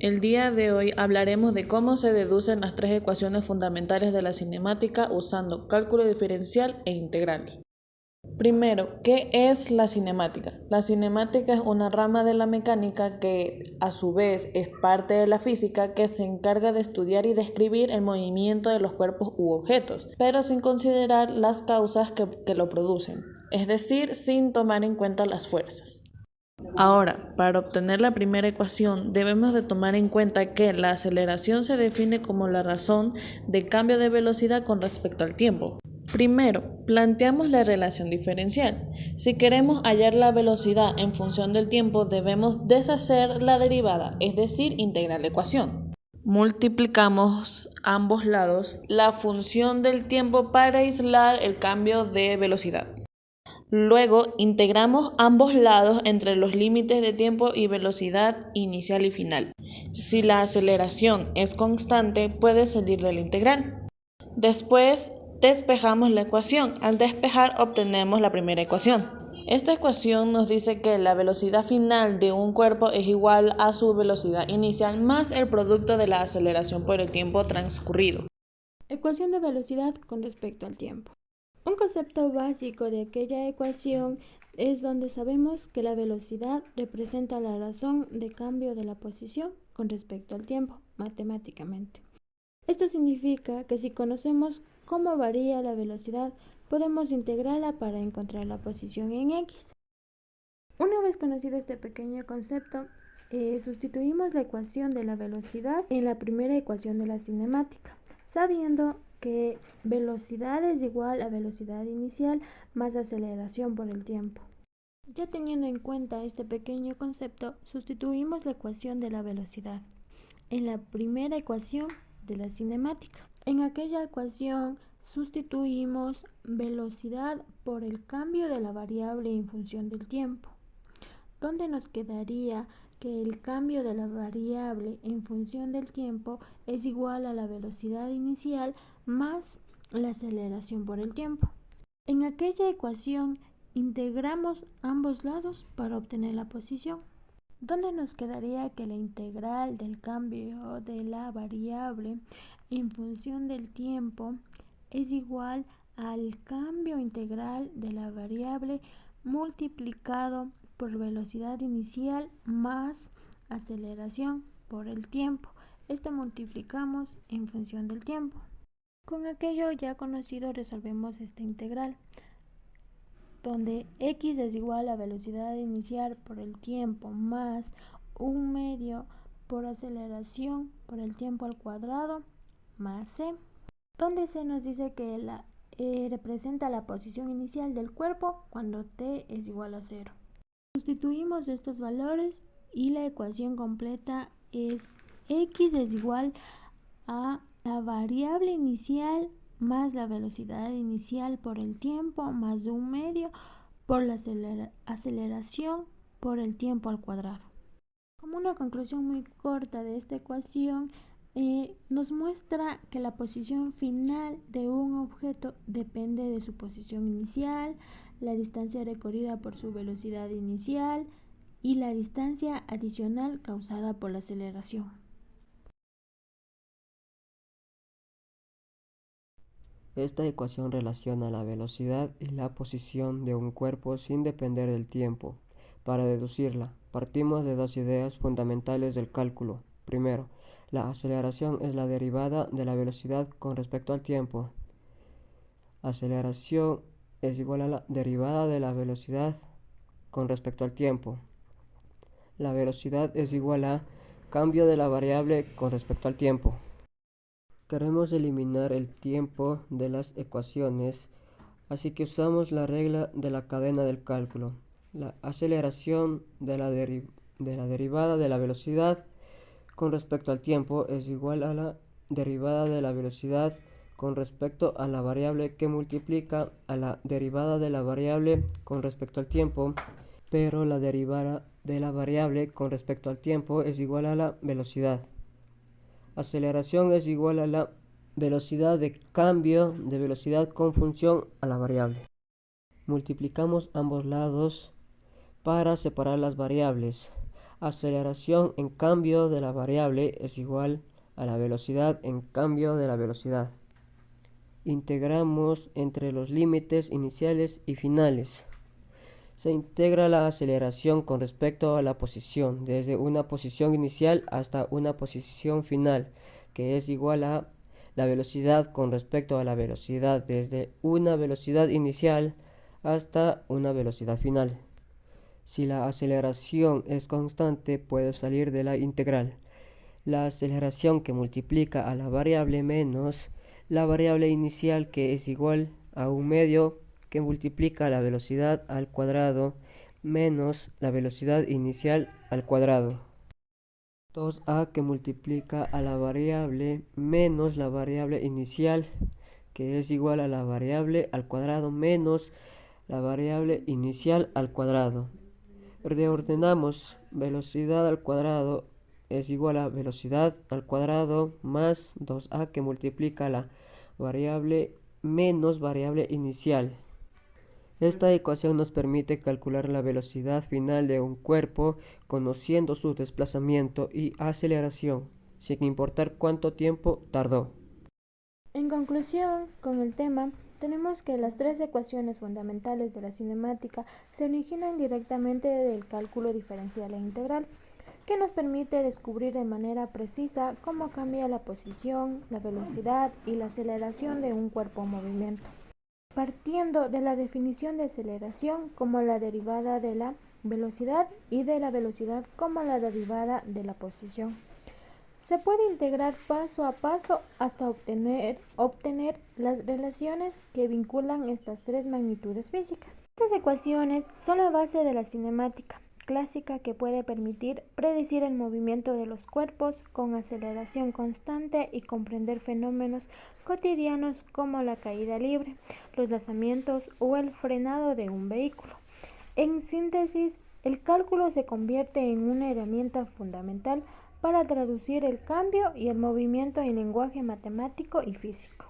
El día de hoy hablaremos de cómo se deducen las tres ecuaciones fundamentales de la cinemática usando cálculo diferencial e integral. Primero, ¿qué es la cinemática? La cinemática es una rama de la mecánica que a su vez es parte de la física que se encarga de estudiar y describir el movimiento de los cuerpos u objetos, pero sin considerar las causas que lo producen, es decir, sin tomar en cuenta las fuerzas. Ahora, para obtener la primera ecuación, debemos de tomar en cuenta que la aceleración se define como la razón de cambio de velocidad con respecto al tiempo. Primero, planteamos la relación diferencial. Si queremos hallar la velocidad en función del tiempo, debemos deshacer la derivada, es decir, integrar la ecuación. Multiplicamos ambos lados la función del tiempo para aislar el cambio de velocidad. Luego integramos ambos lados entre los límites de tiempo y velocidad inicial y final. Si la aceleración es constante, puede salir de la integral. Después despejamos la ecuación. Al despejar obtenemos la primera ecuación. Esta ecuación nos dice que la velocidad final de un cuerpo es igual a su velocidad inicial más el producto de la aceleración por el tiempo transcurrido. Ecuación de velocidad con respecto al tiempo. Un concepto básico de aquella ecuación es donde sabemos que la velocidad representa la razón de cambio de la posición con respecto al tiempo, matemáticamente. Esto significa que si conocemos cómo varía la velocidad, podemos integrarla para encontrar la posición en x. Una vez conocido este pequeño concepto, sustituimos la ecuación de la velocidad en la primera ecuación de la cinemática, sabiendo que velocidad es igual a velocidad inicial más aceleración por el tiempo. Ya teniendo en cuenta este pequeño concepto, sustituimos la ecuación de la velocidad en la primera ecuación de la cinemática. En aquella ecuación sustituimos velocidad por el cambio de la variable en función del tiempo, donde nos quedaría que el cambio de la variable en función del tiempo es igual a la velocidad inicial más la aceleración por el tiempo. En aquella ecuación integramos ambos lados para obtener la posición, donde nos quedaría que la integral del cambio de la variable en función del tiempo es igual al cambio integral de la variable multiplicado por velocidad inicial más aceleración por el tiempo. Esto multiplicamos en función del tiempo. Con aquello ya conocido resolvemos esta integral, donde x es igual a velocidad inicial por el tiempo más 1/2 por aceleración por el tiempo al cuadrado más c, donde se nos dice que representa la posición inicial del cuerpo cuando t es igual a 0. Sustituimos estos valores y la ecuación completa es x es igual a la variable inicial más la velocidad inicial por el tiempo más 1/2 por la aceleración por el tiempo al cuadrado. Como una conclusión muy corta de esta ecuación, nos muestra que la posición final de un objeto depende de su posición inicial, la distancia recorrida por su velocidad inicial y la distancia adicional causada por la aceleración. Esta ecuación relaciona la velocidad y la posición de un cuerpo sin depender del tiempo. Para deducirla, partimos de dos ideas fundamentales del cálculo. Primero, la aceleración es la derivada de la velocidad con respecto al tiempo. Aceleración es igual a la derivada de la velocidad con respecto al tiempo. La velocidad es igual a cambio de la variable con respecto al tiempo. Queremos eliminar el tiempo de las ecuaciones, así que usamos la regla de la cadena del cálculo. La aceleración de la derivada de la velocidad con respecto al tiempo es igual a la derivada de la velocidad con respecto a la variable que multiplica a la derivada de la variable con respecto al tiempo, pero la derivada de la variable con respecto al tiempo es igual a la velocidad. Aceleración es igual a la velocidad de cambio de velocidad con función a la variable. Multiplicamos ambos lados para separar las variables. Aceleración en cambio de la variable es igual a la velocidad en cambio de la velocidad. Integramos entre los límites iniciales y finales. Se integra la aceleración con respecto a la posición, desde una posición inicial hasta una posición final, que es igual a la velocidad con respecto a la velocidad, desde una velocidad inicial hasta una velocidad final. Si la aceleración es constante, puede salir de la integral. La aceleración que multiplica a la variable menos la variable inicial, que es igual a un medio que multiplica la velocidad al cuadrado menos la velocidad inicial al cuadrado. 2a que multiplica a la variable menos la variable inicial, que es igual a la variable al cuadrado menos la variable inicial al cuadrado. Reordenamos velocidad al cuadrado es igual a velocidad al cuadrado más 2a que multiplica la variable menos variable inicial. Esta ecuación nos permite calcular la velocidad final de un cuerpo conociendo su desplazamiento y aceleración, sin importar cuánto tiempo tardó. En conclusión, con el tema, tenemos que las tres ecuaciones fundamentales de la cinemática se originan directamente del cálculo diferencial e integral, que nos permite descubrir de manera precisa cómo cambia la posición, la velocidad y la aceleración de un cuerpo en movimiento. Partiendo de la definición de aceleración como la derivada de la velocidad y de la velocidad como la derivada de la posición. Se puede integrar paso a paso hasta obtener las relaciones que vinculan estas tres magnitudes físicas. Estas ecuaciones son la base de la cinemática clásica, que puede permitir predecir el movimiento de los cuerpos con aceleración constante y comprender fenómenos cotidianos como la caída libre, los lanzamientos o el frenado de un vehículo. En síntesis, el cálculo se convierte en una herramienta fundamental para traducir el cambio y el movimiento en lenguaje matemático y físico.